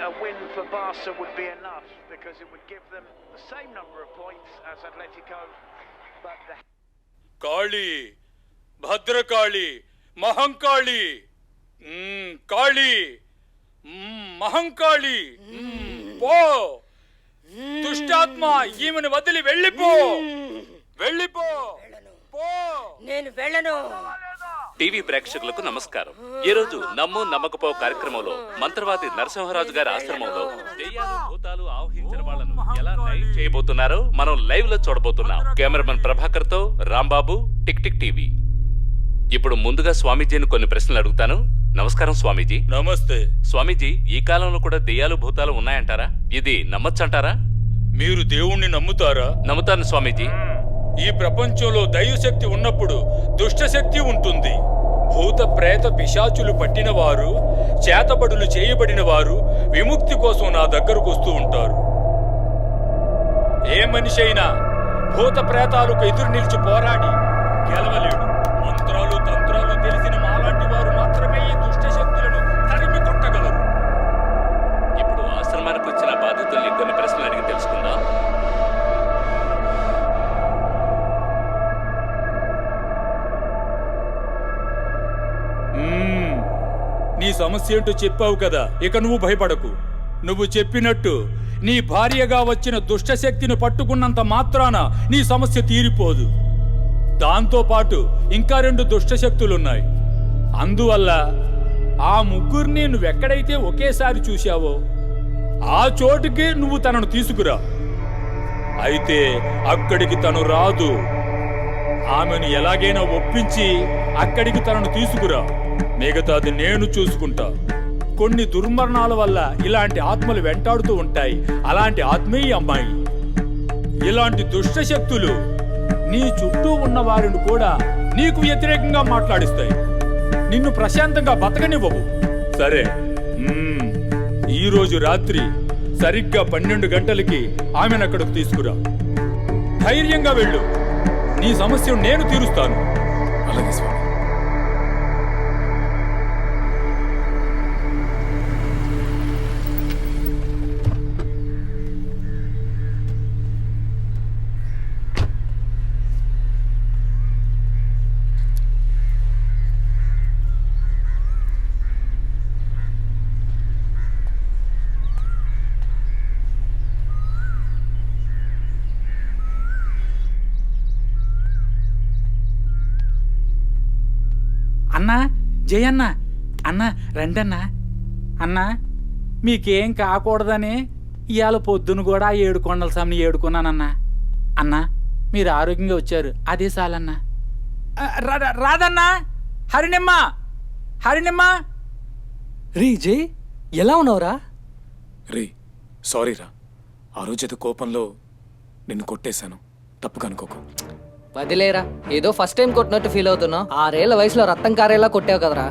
a win for Barca would be enough because it would give them the same number of points as Atletico. But the కాళీ, భద్రకాళి, మహంకాళి, కాళీ, మహంకాళి, పో దుష్టాత్మ, ఈమెను వదిలి వెళ్ళిపో, వెళ్ళిపో, పో. నేను వెళ్ళను. టీవీ ప్రేక్షకులకు నమస్కారం. ఈ రోజు నమ్ము నమ్మకపో కార్యక్రమంలో మంత్రవాది నరసింహరాజు గారి ఆశ్రమంలో దెయ్యాలు భూతాలు ఆవహించిన వాళ్ళను ఎలా లైవ్ చేయబోతున్నారో మనం లైవ్ లో చూడబోతున్నాం. కెమెరామెన్ ప్రభాకర్ తో రాంబాబు, టిక్ టిక్ టీవీ. ఇప్పుడు ముందుగా స్వామీజీని కొన్ని ప్రశ్నలు అడుగుతాను. నమస్కారం స్వామీజీ. నమస్తే స్వామీజీ, ఈ కాలంలో కూడా దెయ్యాలు భూతాలు ఉన్నాయంటారా? ఇది నమ్మొచ్చంటారా? మీరు దేవుణ్ణి నమ్ముతారా? నమ్ముతాను స్వామీజీ. ఈ ప్రపంచంలో దైవశక్తి ఉన్నప్పుడు దుష్టశక్తి ఉంటుంది. భూత ప్రేత పిశాచులు పట్టిన వారు, చేతబడులు చేయబడిన వారు విముక్తి కోసం నా దగ్గరకు వస్తూ ఉంటారు. ఏ మనిషి అయినా భూత ప్రేతాలకు ఎదురు నిలిచి పోరాడి గెలవలేడు. మంత్రాలు తంత్రాలు తెలిసిన మాలాంటి వారు మాత్రమే ఈ దుష్టశక్తులను తరిమి కొట్టగలరు. ఇప్పుడు ఆశ్రమానికి వచ్చిన బాధితుల్ని కొన్ని ప్రశ్నలు అడిగి తెలుసుకుందాం. నీ సమస్య ఏంటో చెప్పావు కదా, ఇక నువ్వు భయపడకు. నువ్వు చెప్పినట్టు నీ భార్యగా వచ్చిన దుష్టశక్తిని పట్టుకున్నంత మాత్రాన నీ సమస్య తీరిపోదు. దాంతో పాటు ఇంకా 2 దుష్టశక్తులున్నాయి. అందువల్ల ఆ ముగ్గురిని నువ్వెక్కడైతే ఒకేసారి చూశావో ఆ చోటుకి నువ్వు తనను తీసుకురా. అయితే అక్కడికి తను రాదు. ఆమెను ఎలాగైనా ఒప్పించి అక్కడికి తనను తీసుకురా. మిగతాది నేను చూసుకుంటా. కొన్ని దుర్మరణాల వల్ల ఇలాంటి ఆత్మలు వెంటాడుతూ ఉంటాయి. అలాంటి ఆత్మే ఈ అమ్మాయి. ఇలాంటి దుష్టశక్తులు నీ చుట్టూ ఉన్న వారిని కూడా నీకు వ్యతిరేకంగా మాట్లాడిస్తాయి. నిన్ను ప్రశాంతంగా బతకనివ్వవు. సరే, ఈరోజు రాత్రి సరిగ్గా 12 గంటలకి ఆమెను అక్కడికి తీసుకురా. ధైర్యంగా వెళ్ళు. నీ సమస్యను నేను తీరుస్తాను. అలాగే స్వామి. అన్నా, జయన్న, అన్నా రండన్నా. అన్నా, మీకేం కాకూడదని ఇవాళ పొద్దున కూడా 7 కొండల స్వామిని ఏడుకున్నానన్నా. అన్నా, మీరు ఆరోగ్యంగా వచ్చారు, అదే చాలన్నా. రాదన్నా, హరినిమ్మ, హరినిమ్మ. రీ జై, ఎలా ఉన్నావురా? రీ, సారీరా. ఆ రోజు కోపంలో నిన్ను కొట్టేశాను. తప్పుగా అనుకోకు. వదిలేరా, ఏదో ఫస్ట్ టైం కొట్టినట్టు ఫీల్ అవుతున్నావు. 6 ఏళ్ల వయసులో రక్తం కారేలా కొట్టావు కదరా.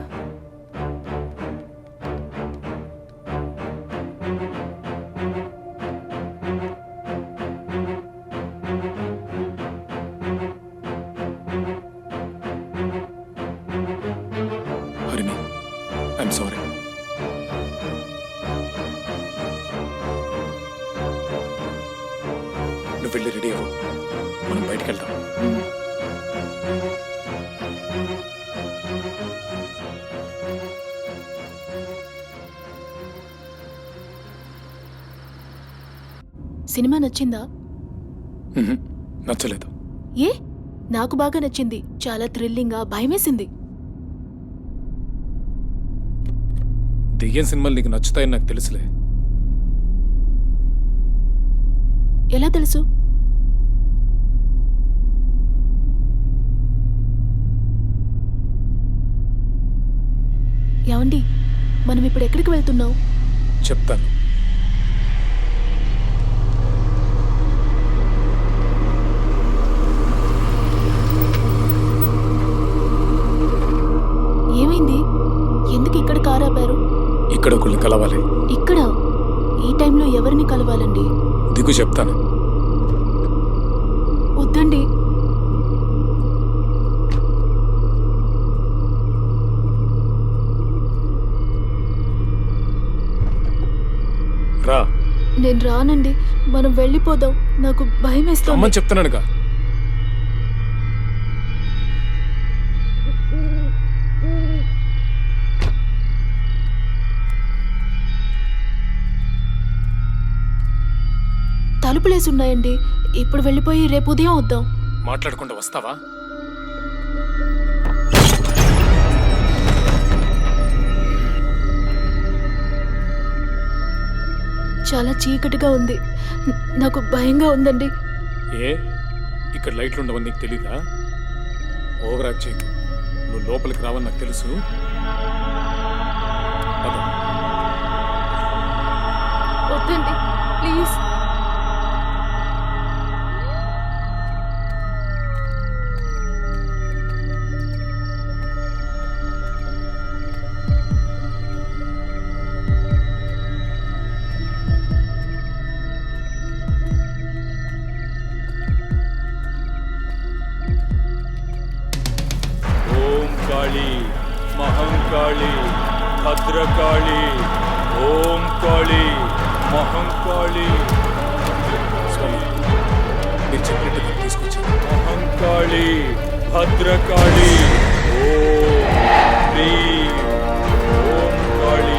Harini, I'm sorry. నువ్వు వెళ్ళి రెడీ అవ్వు, మనం బయటికి వెళ్దాం. సినిమా నచ్చిందా? నచ్చలేదు. ఏ? నాకు బాగా నచ్చింది. చాలా థ్రిల్లింగ్గా, భయమేసింది. దెయ్యం సినిమాలు నీకు నచ్చుతాయని నాకు తెలుసులే. ఎలా తెలుసు? ఏమండి, మనం ఇప్పుడు ఎక్కడికి వెళ్తున్నాం? చెప్తాను. ఏమైంది? ఎందుకు ఇక్కడ కారు ఆపారు? ఇక్కడ ఒకళ్ళు కలవాలి. ఇక్కడ? ఈ టైంలో ఎవరిని కలవాలండి? దిగు, చెప్తాను. వద్దండి. రా. నేను రానండి, మనం వెళ్ళిపోదాం. నాకు భయం వేస్తుంది. రమ్మని చెప్తున్నానుగా. తలుపులేసి ఉన్నాయండి. ఇప్పుడు వెళ్ళిపోయి రేపు ఉదయం వద్దాం. మాట్లాడకుండా వస్తావా? చాలా చీకటిగా ఉంది. నాకు భయంగా ఉందండి. ఏ ఇక్కడ లైట్లు ఉండవని నీకు తెలీదా? ఓవర్ యాక్ట్ చేయకు. నువ్వు లోపలికి రావని నాకు తెలుసు. పద. వద్దండి ప్లీజ్. ఓం కాళీ మహంకాళి భద్రకాళి. ఓం కాళీ మహంకాళి స్వామి, మీరు చెప్పినట్టు తీసుకొచ్చాను. మహంకాళి భద్రకాళి. ఓం హ్రీం ఓం కాళీ.